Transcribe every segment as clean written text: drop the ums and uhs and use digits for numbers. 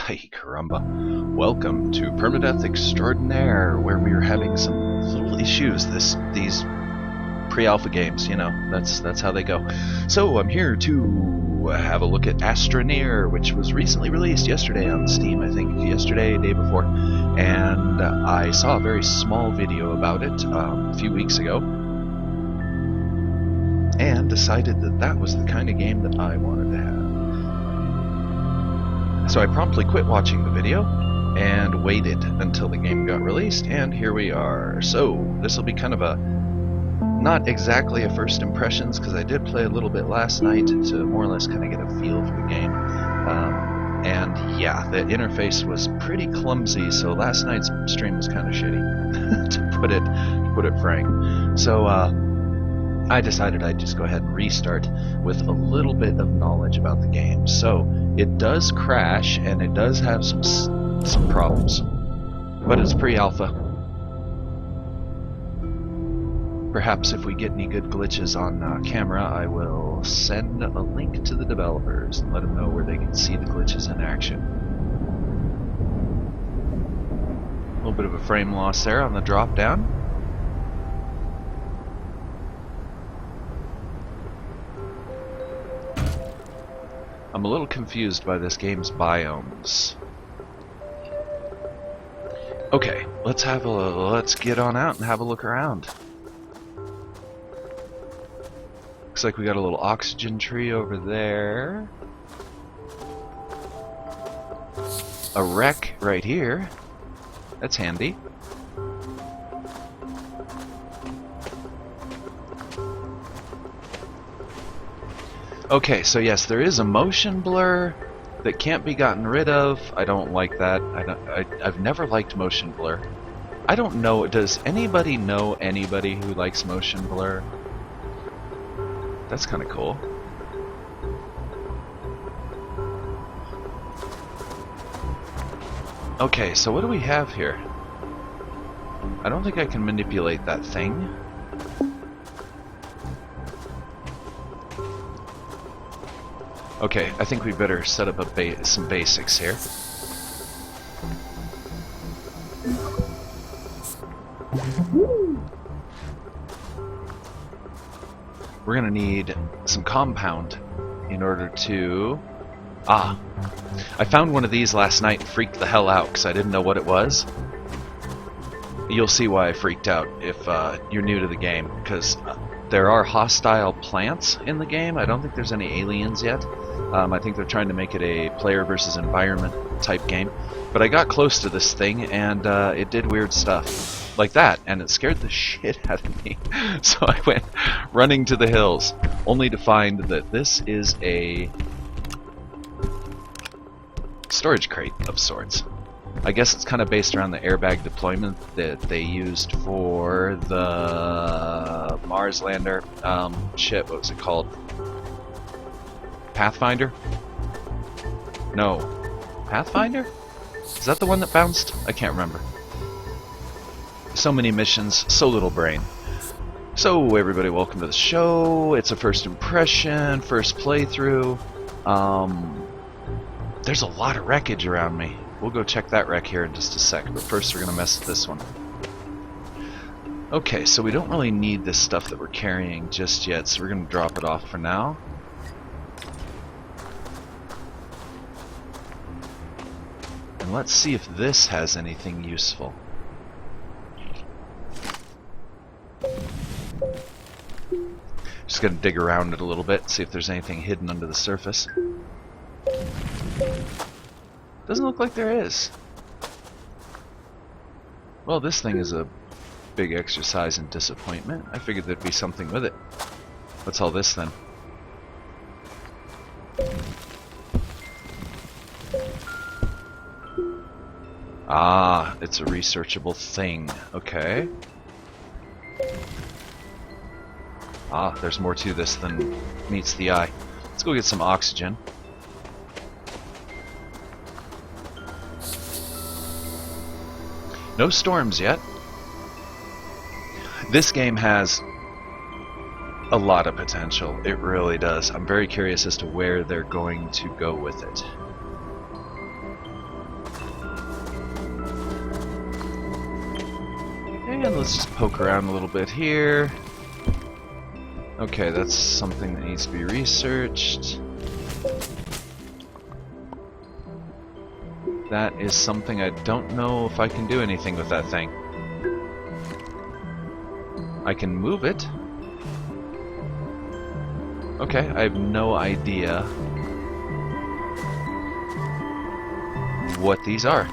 Ay caramba. Welcome to Permadeath Extraordinaire, where we are having some little issues. These pre-alpha games, you know, that's how they go. So I'm here to have a look at Astroneer, which was recently released yesterday on Steam, I think yesterday, day before, and I saw a very small video about it a few weeks ago, and decided that that was the kind of game that I wanted to have. So I promptly quit watching the video and waited until the game got released, and here we are. So this will be kind of a, not exactly a first impressions, because I did play a little bit last night to more or less kind of get a feel for the game. And yeah, the interface was pretty clumsy, so last night's stream was kind of shitty, to put it frank. So I decided I'd just go ahead and restart with a little bit of knowledge about the game. So it does crash and it does have some problems, but it's pre-alpha. Perhaps if we get any good glitches on camera, I will send a link to the developers and let them know where they can see the glitches in action. A little bit of a frame loss there on the drop down. I'm a little confused by this game's biomes. Okay, let's get on out and have a look around. Looks like we got a little oxygen tree over there. A wreck right here. That's handy. Okay, so yes, there is a motion blur that can't be gotten rid of. I don't like that. I've never liked motion blur. I don't know, does anybody know anybody who likes motion blur? That's kind of cool. Okay, so what do we have here? I don't think I can manipulate that thing. Okay, I think we better set up some basics here. We're gonna need some compound in order to... I found one of these last night and freaked the hell out because I didn't know what it was. You'll see why I freaked out if you're new to the game, because there are hostile plants in the game. I don't think there's any aliens yet. I think they're trying to make it a player versus environment type game. But I got close to this thing and it did weird stuff like that, and it scared the shit out of me. So I went running to the hills, only to find that this is a storage crate of sorts. I guess it's kind of based around the airbag deployment that they used for the Mars lander. Shit, what was it called? Pathfinder? No. Pathfinder? Is that the one that bounced? I can't remember. So many missions, so little brain. So everybody, welcome to the show. It's a first impression, first playthrough. There's a lot of wreckage around me. We'll go check that wreck here in just a sec, but first we're gonna mess with this one. Okay, so we don't really need this stuff that we're carrying just yet, so we're gonna drop it off for now. And let's see if this has anything useful. Just gonna dig around it a little bit, see if there's anything hidden under the surface. Doesn't look like there is. Well, this thing is a big exercise in disappointment. I figured there'd be something with it. What's all this then? Ah, it's a researchable thing. Okay. Ah, there's more to this than meets the eye. Let's go get some oxygen. No storms yet. This game has a lot of potential. It really does. I'm very curious as to where they're going to go with it. And let's just poke around a little bit here. Okay, that's something that needs to be researched. That is something I don't know if I can do anything with that thing. I can move it. Okay, I have no idea what these are.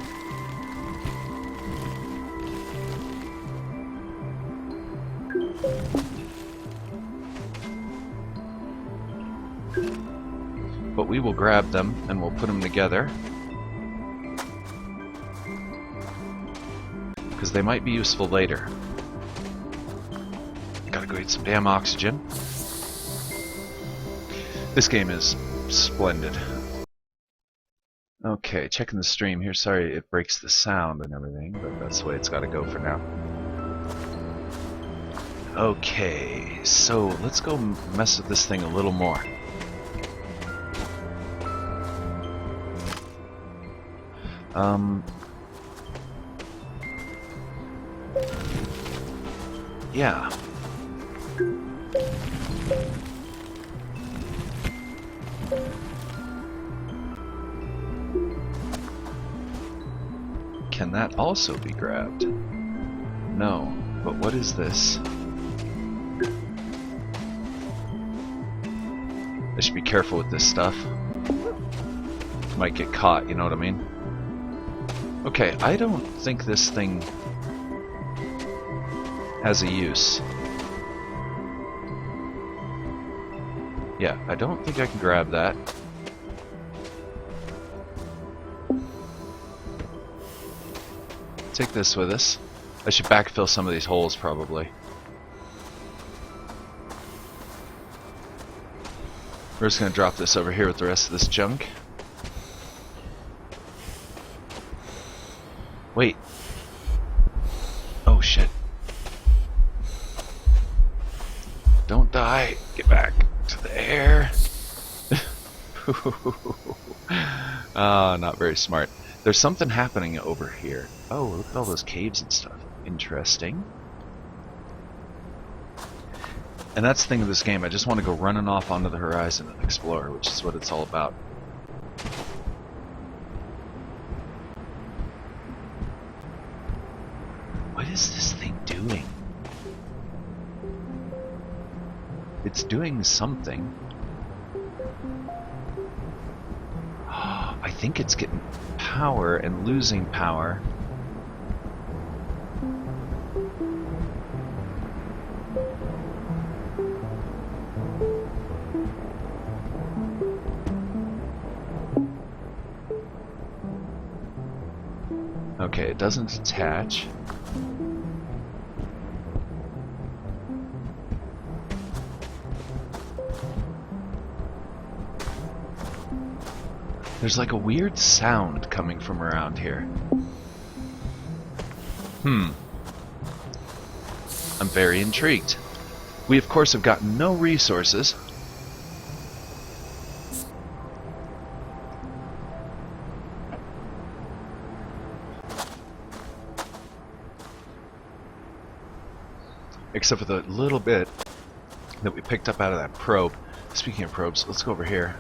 But we will grab them and we'll put them together. Because they might be useful later. Gotta go get some damn oxygen. This game is splendid. Okay, checking the stream here. Sorry it breaks the sound and everything, but that's the way it's gotta go for now. Okay, so let's go mess with this thing a little more. Yeah. Can that also be grabbed? No, but what is this? I should be careful with this stuff. Might get caught, you know what I mean? Okay, I don't think this thing has a use. Yeah, I don't think I can grab that. Take this with us. I should backfill some of these holes, probably. We're just going to drop this over here with the rest of this junk. Wait. Oh shit. Don't die. Get back to the air. Not very smart. There's something happening over here. Oh, look at all those caves and stuff. Interesting. And that's the thing with this game. I just want to go running off onto the horizon and explore, which is what it's all about. What is this thing doing? It's doing something. I think it's getting power and losing power. Okay, it doesn't attach. There's like a weird sound coming from around here. I'm very intrigued. We of course have got no resources. Except for the little bit that we picked up out of that probe. Speaking of probes, let's go over here.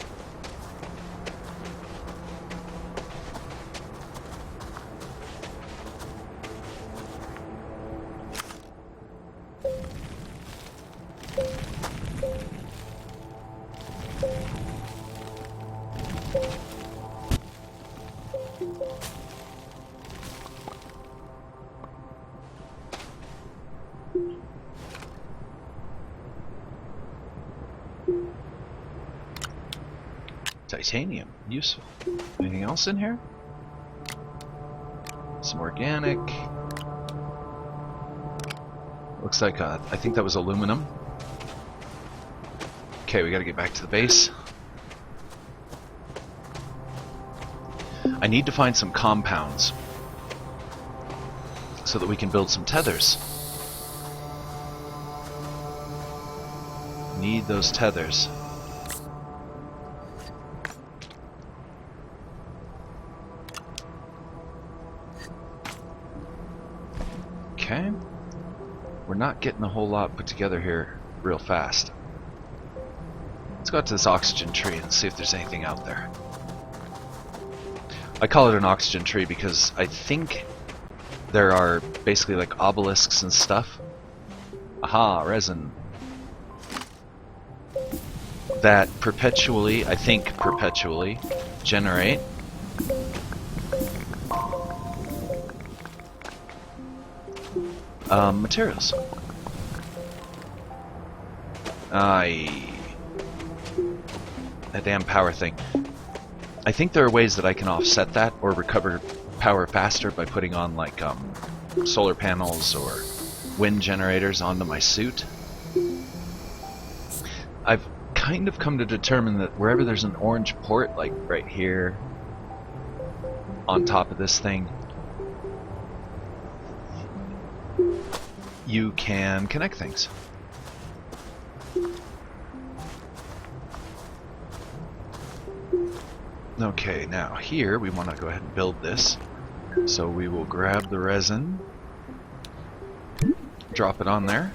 Titanium, useful. Anything else in here? Some organic. Looks like, I think that was aluminum. Okay, we gotta get back to the base. I need to find some compounds so that we can build some tethers. Need those tethers. Okay, we're not getting a whole lot put together here real fast. Let's go out to this oxygen tree and see if there's anything out there. I call it an oxygen tree because I think there are basically like obelisks and stuff. Aha, resin. That perpetually, I think perpetually, generate materials. That damn power thing. I think there are ways that I can offset that or recover power faster by putting on like solar panels or wind generators onto my suit. I've kind of come to determine that wherever there's an orange port, like right here on top of this thing, you can connect things. Okay, now here we want to go ahead and build this. So we will grab the resin, drop it on there.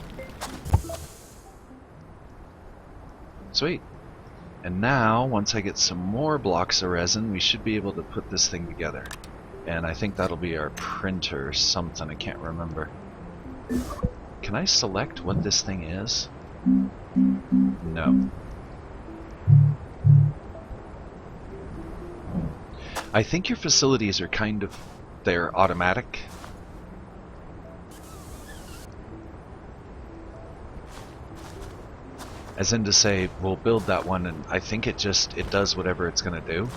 Sweet. And now, once I get some more blocks of resin, we should be able to put this thing together. And I think that'll be our printer or something, I can't remember. Can I select what this thing is? No. I think your facilities are kind of, they're automatic. As in to say, we'll build that one and I think it does whatever it's going to do.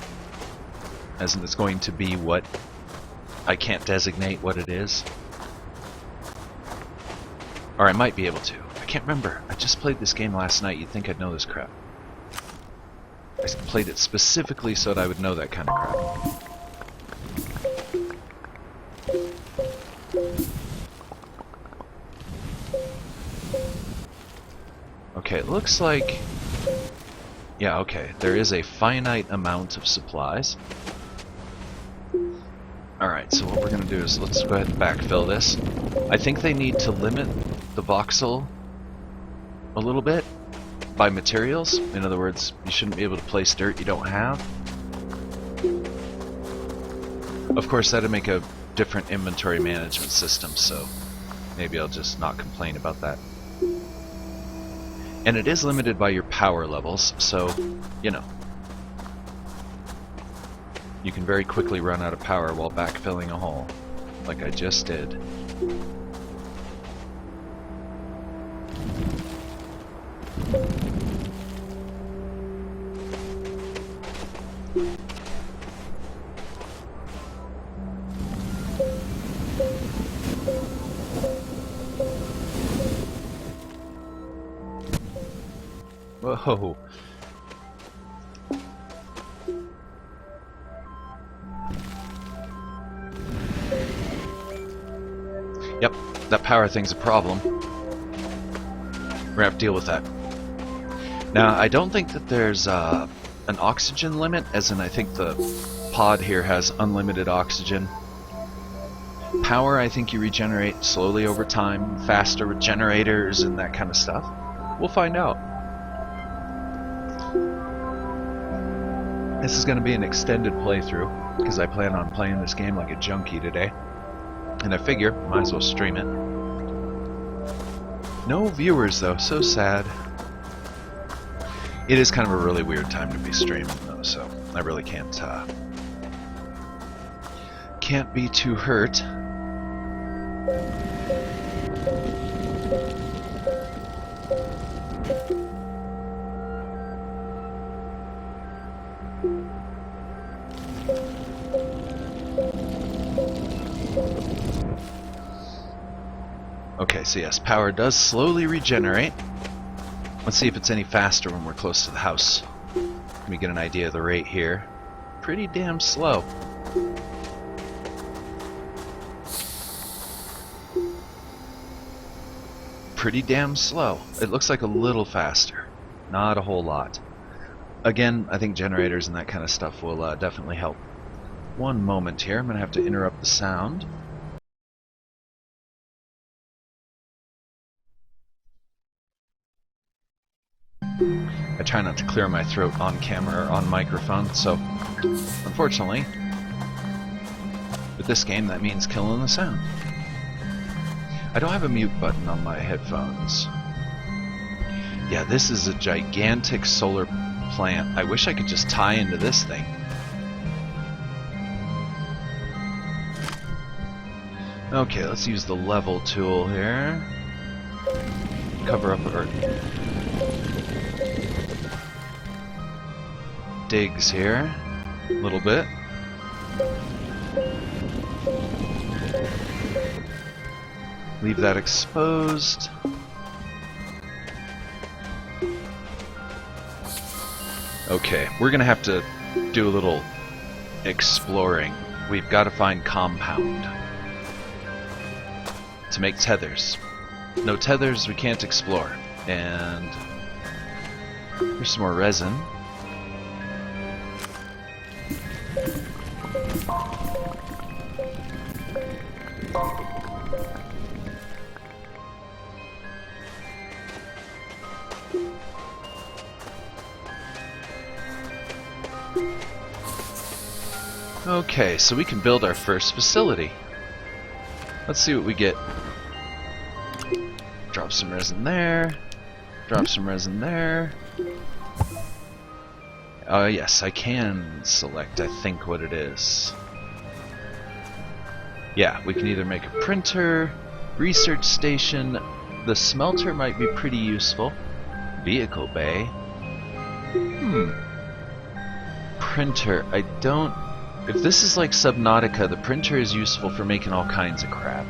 As in it's going to be what, I can't designate what it is. Or I might be able to. I can't remember. I just played this game last night. You'd think I'd know this crap. I played it specifically so that I would know that kind of crap. Okay, it looks like... Yeah, okay. There is a finite amount of supplies. Alright, so what we're going to do is let's go ahead and backfill this. I think they need to limit the voxel a little bit by materials. In other words, you shouldn't be able to place dirt you don't have. Of course, that'd make a different inventory management system, so maybe I'll just not complain about that. And it is limited by your power levels, so, you know. You can very quickly run out of power while backfilling a hole, like I just did. Whoa. Yep, that power thing's a problem. We're gonna have to deal with that. Now, I don't think that there's an oxygen limit, as in I think the pod here has unlimited oxygen. Power, I think you regenerate slowly over time, faster with generators and that kind of stuff. We'll find out. This is going to be an extended playthrough, because I plan on playing this game like a junkie today. And I figure, might as well stream it. No viewers though, so sad. It is kind of a really weird time to be streaming though, so I really can't be too hurt. Okay, so yes, power does slowly regenerate. Let's see if it's any faster when we're close to the house. Let me get an idea of the rate here. Pretty damn slow. Pretty damn slow. It looks like a little faster. Not a whole lot. Again, I think generators and that kind of stuff will definitely help. One moment here, I'm going to have to interrupt the sound. I try not to clear my throat on camera or on microphone, so unfortunately, with this game that means killing the sound. I don't have a mute button on my headphones. Yeah, this is a gigantic solar plant. I wish I could just tie into this thing. Okay, let's use the level tool here. Cover up our digs here a little bit. Leave that exposed. Okay, we're gonna have to do a little exploring. We've got to find compound to make tethers. No tethers, we can't explore. And here's some more resin. Okay, so we can build our first facility. Let's see what we get. Drop some resin there. Drop some resin there. Yes, I can select, I think, what it is. Yeah, we can either make a printer, research station. The smelter might be pretty useful. Vehicle bay. Printer, I don't... If this is like Subnautica, the printer is useful for making all kinds of crap.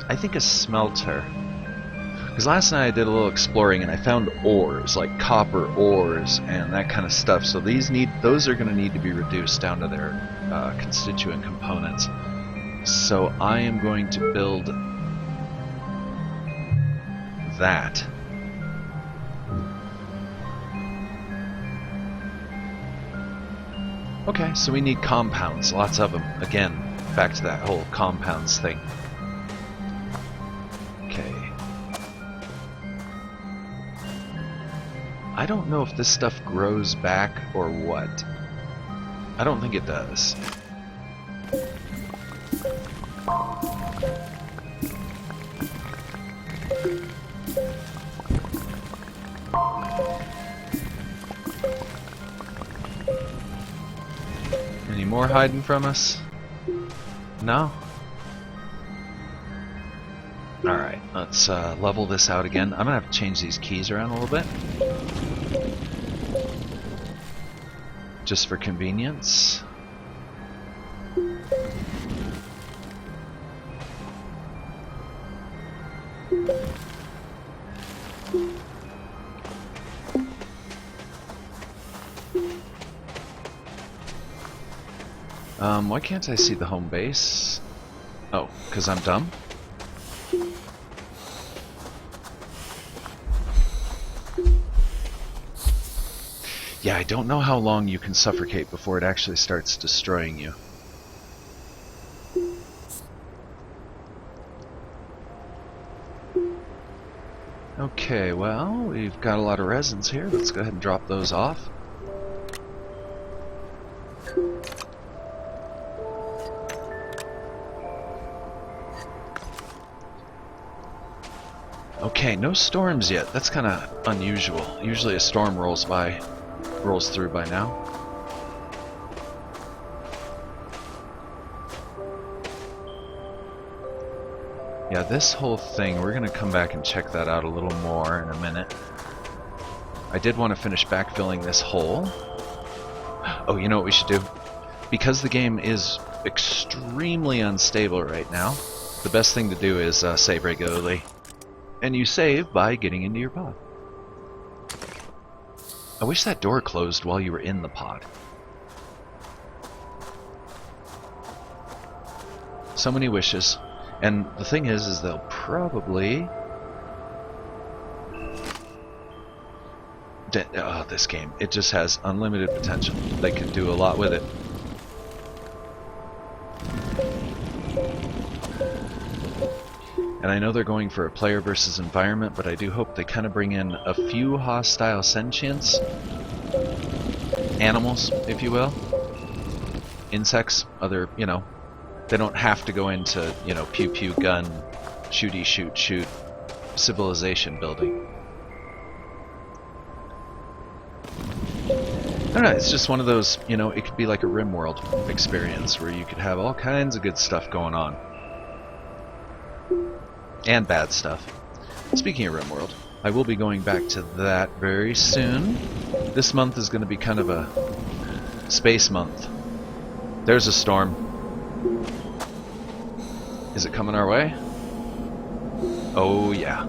I think a smelter. Because last night I did a little exploring and I found ores, like copper ores and that kind of stuff. So those are going to need to be reduced down to their constituent components. So I am going to build that. Okay, so we need compounds, lots of them. Again, back to that whole compounds thing. Okay. I don't know if this stuff grows back or what. I don't think it does. Any more hiding from us? No? Alright, let's level this out again. I'm gonna have to change these keys around a little bit. Just for convenience. Why can't I see the home base? Oh, because I'm dumb? Yeah, I don't know how long you can suffocate before it actually starts destroying you. Okay, well, we've got a lot of resins here. Let's go ahead and drop those off. Okay, no storms yet. That's kind of unusual. Usually a storm rolls through by now. Yeah, this whole thing, we're gonna come back and check that out a little more in a minute. I did want to finish backfilling this hole. Oh, you know what we should do? Because the game is extremely unstable right now, the best thing to do is save regularly. And you save by getting into your pod. I wish that door closed while you were in the pod. So many wishes. And the thing is they'll probably... Oh, this game. It just has unlimited potential. They can do a lot with it. And I know they're going for a player versus environment, but I do hope they kind of bring in a few hostile sentients. Animals, if you will. Insects, other, you know, they don't have to go into, you know, pew pew gun, shooty shoot shoot civilization building. I don't know, it's just one of those, you know, it could be like a RimWorld experience where you could have all kinds of good stuff going on. And bad stuff. Speaking of RimWorld, I will be going back to that very soon. This month is going to be kind of a space month. There's a storm. Is it coming our way? Oh yeah.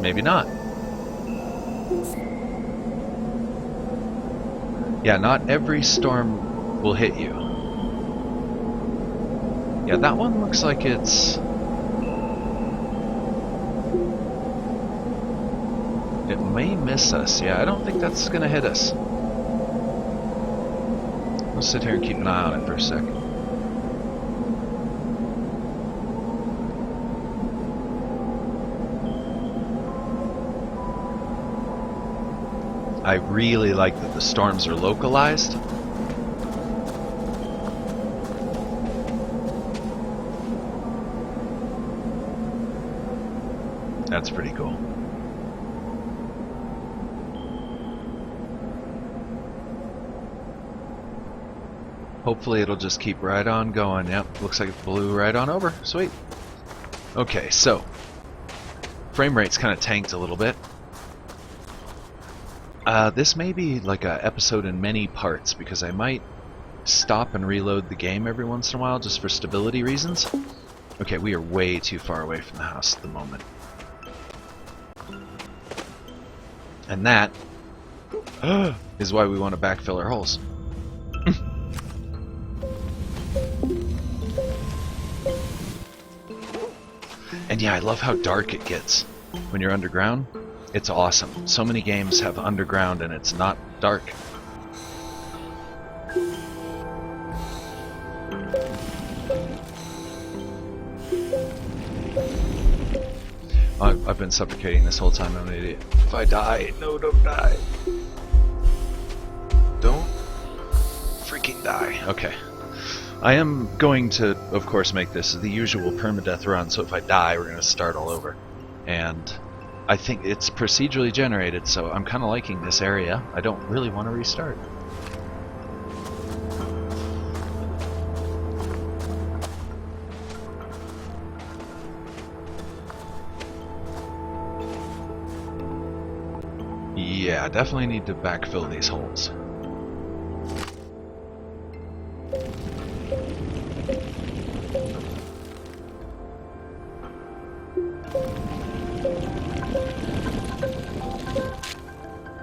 Maybe not. Yeah, not every storm will hit you. Yeah, that one looks like it's... It may miss us. Yeah, I don't think that's gonna hit us. Let's sit here and keep an eye on it for a sec. I really like that the storms are localized. That's pretty cool. Hopefully it'll just keep right on going. Yep, looks like it blew right on over. Sweet. Okay, so frame rate's kind of tanked a little bit. This may be like a episode in many parts because I might stop and reload the game every once in a while just for stability reasons. Okay, we are way too far away from the house at the moment. And that is why we want to backfill our holes. And yeah, I love how dark it gets when you're underground. It's awesome. So many games have underground and it's not dark. I've been suffocating this whole time. I'm an idiot. If I die, no, don't die. Don't freaking die. Okay. I am going to, of course, make this the usual permadeath run, so if I die, we're going to start all over. And I think it's procedurally generated, so I'm kind of liking this area. I don't really want to restart. Yeah, definitely need to backfill these holes.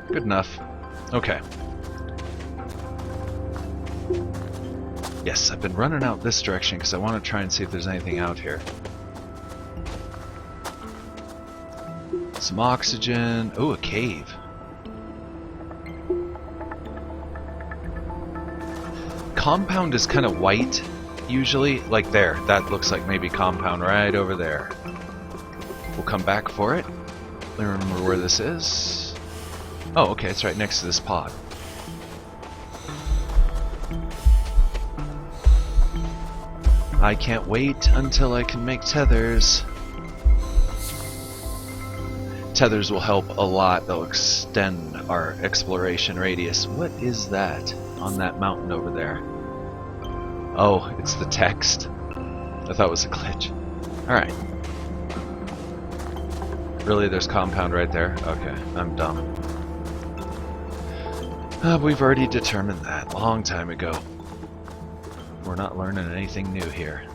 Good enough. Okay. Yes, I've been running out this direction because I want to try and see if there's anything out here. Some oxygen. Oh, a cave. Compound is kind of white, usually. Like there. That looks like maybe compound right over there. We'll come back for it. Let me remember where this is. Oh, okay, it's right next to this pod. I can't wait until I can make tethers. Tethers will help a lot. They'll extend our exploration radius. What is that on that mountain over there? Oh, it's the text. I thought it was a glitch. Alright. Really, there's compound right there? Okay, I'm dumb. We've already determined that a long time ago. We're not learning anything new here.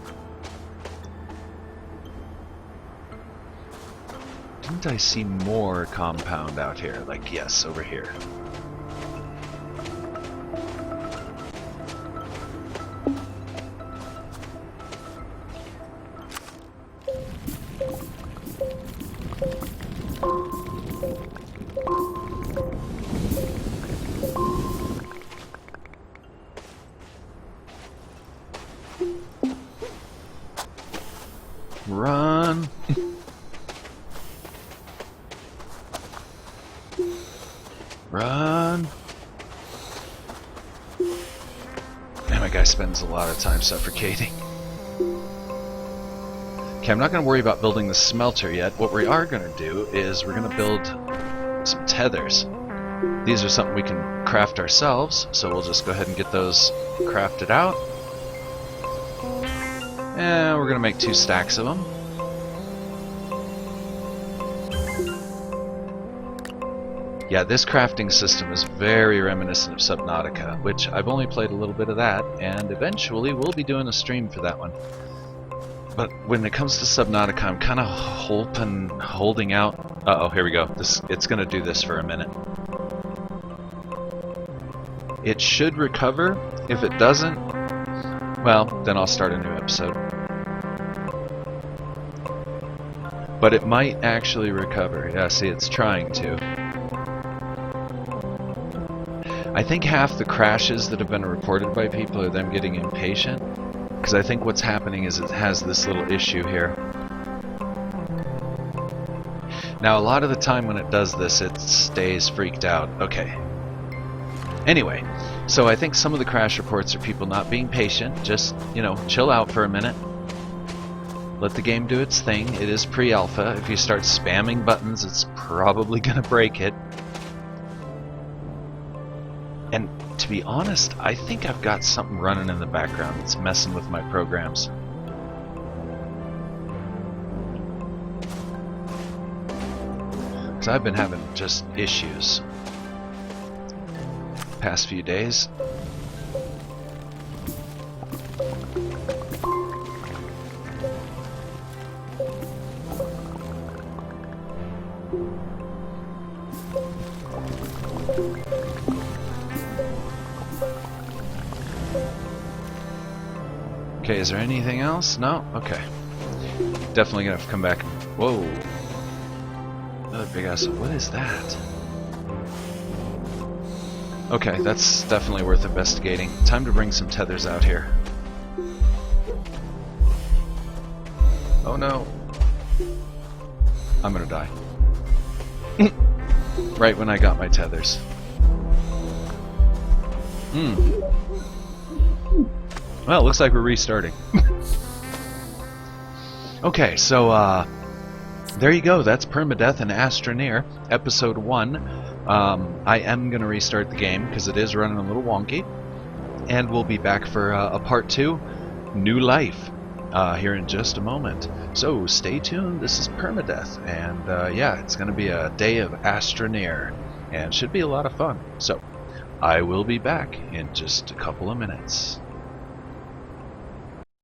Didn't I see more compound out here? Like, yes, over here. Run! Run! Man, my guy spends a lot of time suffocating. Okay, I'm not going to worry about building the smelter yet. What we are going to do is we're going to build some tethers. These are something we can craft ourselves, so we'll just go ahead and get those crafted out. And we're going to make 2 stacks of them. Yeah, this crafting system is very reminiscent of Subnautica, which I've only played a little bit of that, and eventually we'll be doing a stream for that one. But when it comes to Subnautica, I'm kind of holding out. Uh-oh, here we go. It's going to do this for a minute. It should recover. If it doesn't, well, then I'll start a new episode. But it might actually recover. Yeah, see, it's trying to. I think half the crashes that have been reported by people are them getting impatient. Because I think what's happening is it has this little issue here. Now, a lot of the time when it does this, it stays freaked out. Okay. Anyway, so I think some of the crash reports are people not being patient. Just, you know, chill out for a minute. Let the game do its thing. It is pre-alpha. If you start spamming buttons, it's probably going to break it. And to be honest, I think I've got something running in the background that's messing with my programs. Because I've been having just issues past few days. Okay, is there anything else? No? Okay. Definitely gonna have to come back and... Whoa! Another big ass... What is that? Okay, that's definitely worth investigating. Time to bring some tethers out here. Oh no. I'm gonna die. Right when I got my tethers. Well, it looks like we're restarting. Okay, so there you go. That's Permadeath and Astroneer, Episode 1. I am going to restart the game because it is running a little wonky. And we'll be back for a Part 2, New Life, here in just a moment. So stay tuned. This is Permadeath. And yeah, it's going to be a day of Astroneer. And should be a lot of fun. So I will be back in just a couple of minutes.